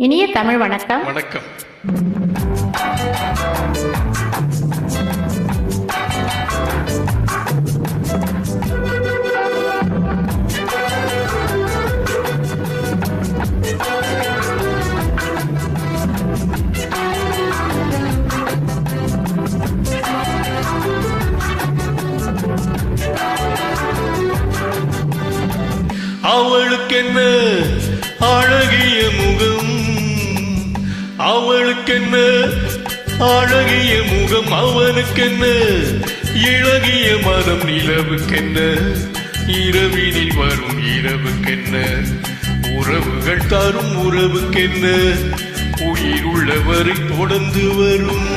இனிய தமிழ் வணக்கம். வணக்கம். அவளுக்கென்ன அழகிய முகம், அவளுக்கென்ன அழகிய முகம், அவனுக்கென்ன இழகிய மனம், நிலவுக்கென்ன இரவினில் வரும் இரவுக்கென்ன உறவுகள் தரும் உறவுக்கென்ன உயிருள்ளவரை தொடர்ந்து வரும்.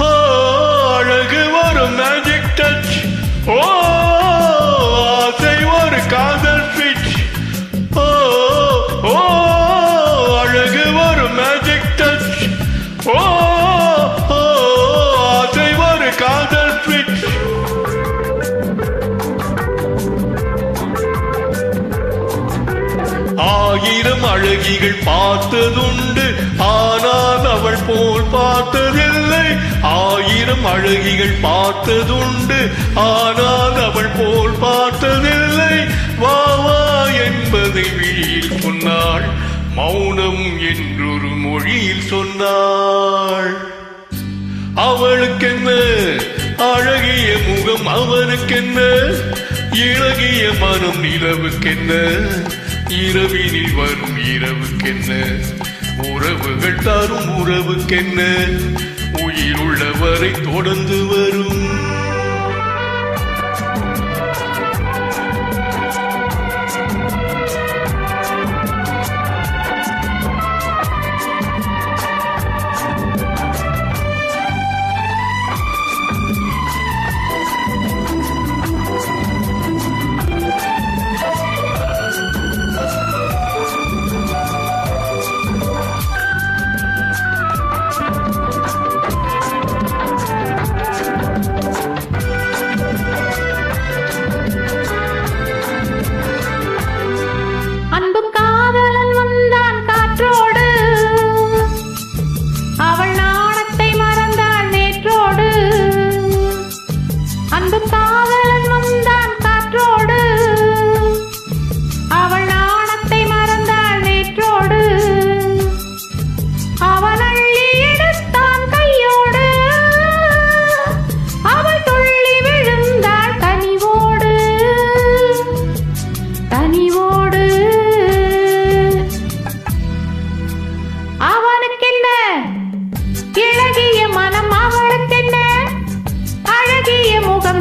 அழகு ஒரு மேஜிக் டச், ஓ ஆசை ஒரு காதல் பிச், ஓ ஓ அழகு ஒரு மேஜிக் டச், ஓ ஓ ஆசை ஒரு காதல் பிச். ஆயிரம் அழகிகள் பார்த்ததுண்டு, ஆனால் அவள் போல் பார்த்ததில்லை. ஆயிரம் அழகிகள் பார்த்ததுண்டு, ஆனால் அவள் போல் பார்த்ததில்லை. வா வா என்பதை விழியில் சொன்னாள், மௌனம் என்றொரு மொழியில் சொன்னாள். அவளுக்கென்ன அழகிய முகம், அவனுக்கென்ன இழகிய மனம், நிலவுக்கென்ன இரவினில் வரும் இரவுக்கென்ன உறவுகள் தரும் உறவுக்கென்ன உயிருள்ளவரை தொடர்ந்து வரும்.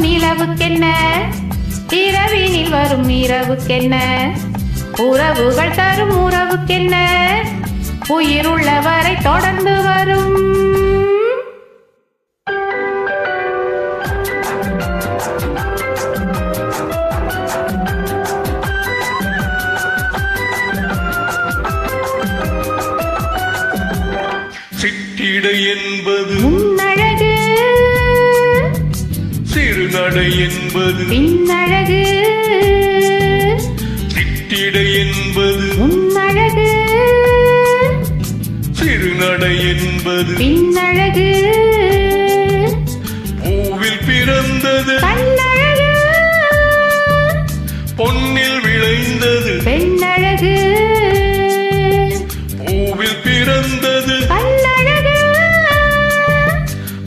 நிலவுக்கென்ன இரவினில் வரும் இரவுக்கென்ன உறவுகள் தரும் உறவுக்கென்ன உயிருள்ளவரை தொடர்ந்து வரும். சிற்றிடை என்பது முன்னழகு, சிறுநடை என்பது பின்னழகு. சிற்றிடை என்பது முன்னழகு, சிறுநடை என்பது பின்னழகு. பூவில் பிறந்தது கண்ணழகு, பொன்னில் விளைந்தது பெண்ணழகு. பூவில் பிறந்தது கண்ணழகு,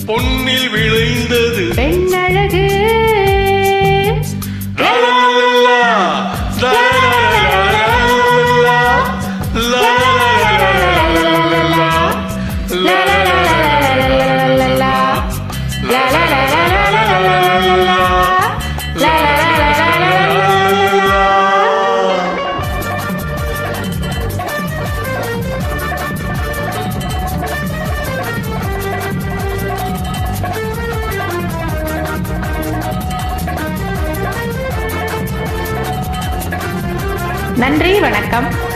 பொன்னில் விளைந்தது பெண்ணழகு. நன்றி, வணக்கம்.